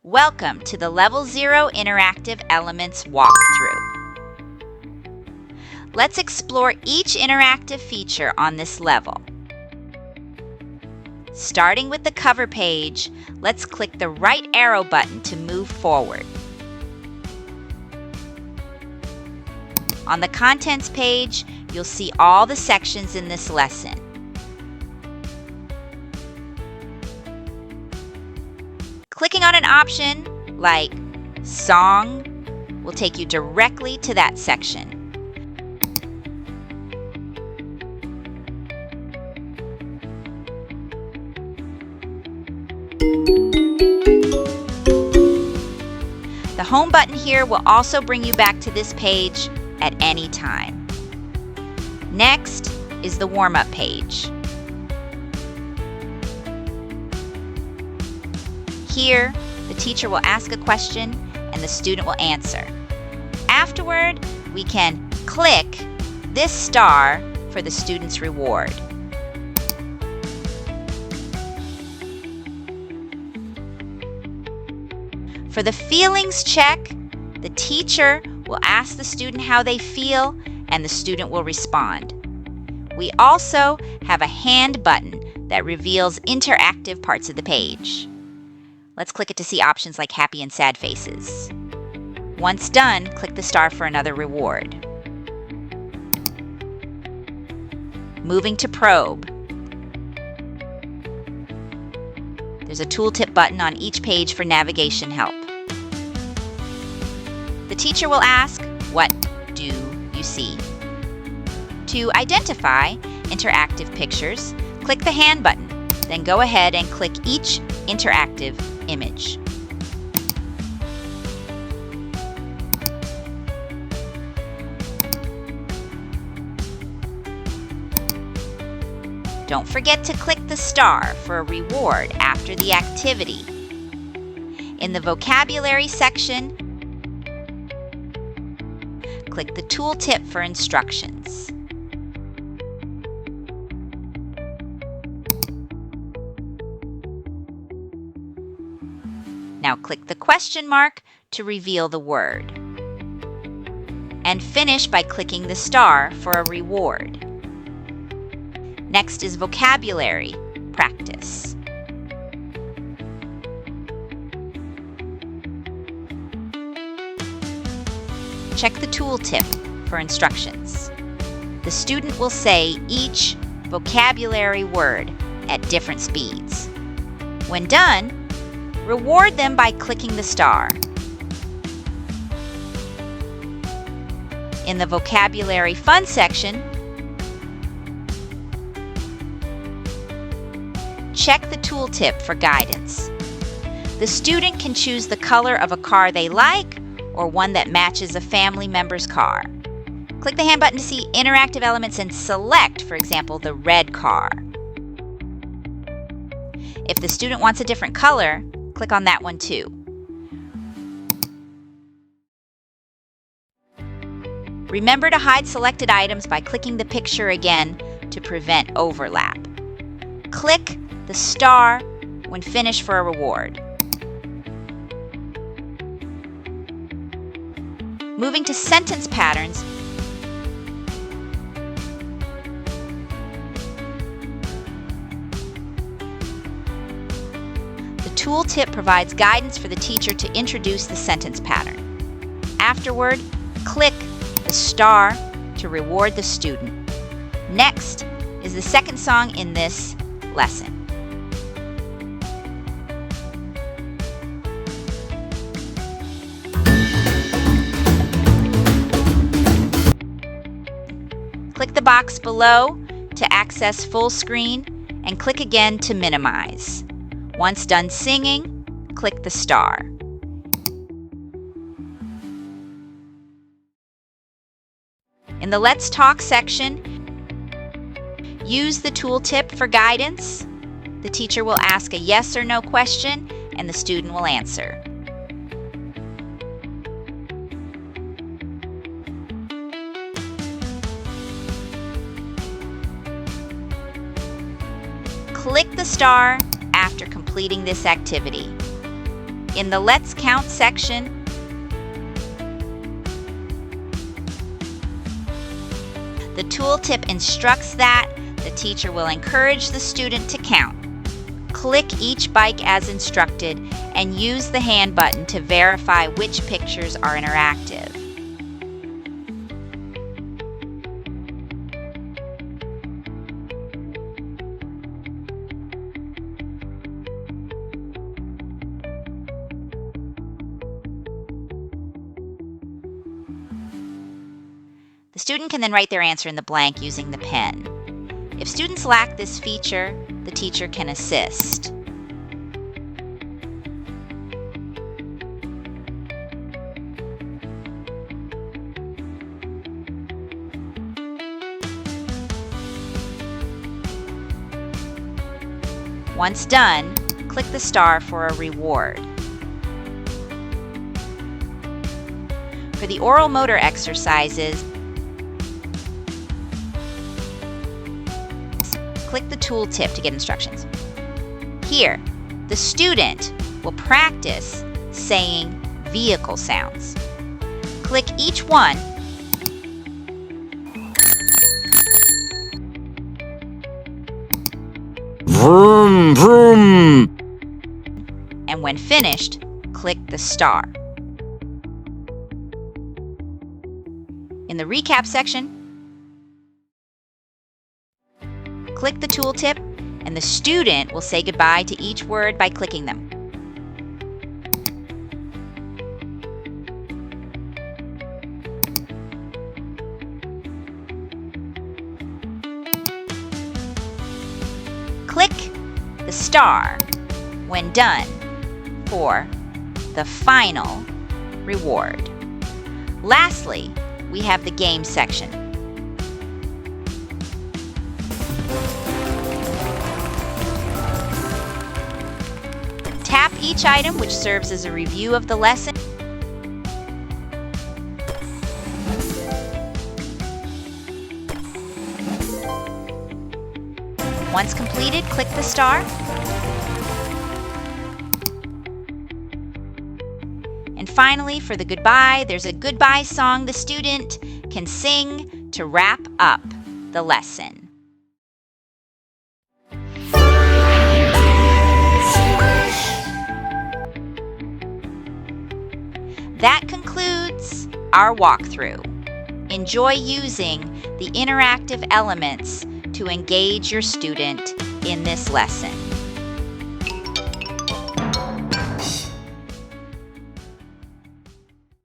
Welcome to the Level 0 Interactive Elements walkthrough. Let's explore each interactive feature on this level. Starting with the cover page, let's click the right arrow button to move forward. On the Contents page, you'll see all the sections in this lesson. Clicking on an option like Song will take you directly to that section. The Home button here will also bring you back to this page at any time. Next is the Warm-up page. Here, the teacher will ask a question and the student will answer. Afterward, we can click this star for the student's reward. For the feelings check, the teacher will ask the student how they feel and the student will respond. We also have a hand button that reveals interactive parts of the page. Let's click it to see options like happy and sad faces. Once done, click the star for another reward. Moving to Probe. There's a tooltip button on each page for navigation help. The teacher will ask, "What do you see?" To identify interactive pictures, click the hand button, then go ahead and click each interactive image. Don't forget to click the star for a reward after the activity. In the vocabulary section, click the tooltip for instructions. Now click the question mark to reveal the word. And finish by clicking the star for a reward. Next is vocabulary practice. Check the tooltip for instructions. The student will say each vocabulary word at different speeds. When done, reward them by clicking the star. In the vocabulary fun section, check the tooltip for guidance. The student can choose the color of a car they like or one that matches a family member's car. Click the hand button to see interactive elements and select, for example, the red car. If the student wants a different color, click on that one too. Remember to hide selected items by clicking the picture again to prevent overlap. Click the star when finished for a reward. Moving to sentence patterns, the tooltip provides guidance for the teacher to introduce the sentence pattern. Afterward, click the star to reward the student. Next is the second song in this lesson. Click the box below to access full screen and click again to minimize. Once done singing, click the star. In the Let's Talk section, use the tooltip for guidance. The teacher will ask a yes or no question and the student will answer. Click the star after completing this activity. In the Let's Count section, the tooltip instructs that the teacher will encourage the student to count. Click each bike as instructed and use the hand button to verify which pictures are interactive. The student can then write their answer in the blank using the pen. If students lack this feature, the teacher can assist. Once done, click the star for a reward. For the oral motor exercises, click the tooltip to get instructions. Here, the student will practice saying vehicle sounds. Click each one Vroom, vroom. and when finished, click the star. In the recap section, click the tooltip and the student will say goodbye to each word by clicking them. Click the star when done for the final reward. Lastly, we have the game section. Tap each item, which serves as a review of the lesson. Once completed, click the star. And finally, for the goodbye, there's a goodbye song the student can sing to wrap up the lesson. That concludes our walkthrough. Enjoy using the interactive elements to engage your student in this lesson.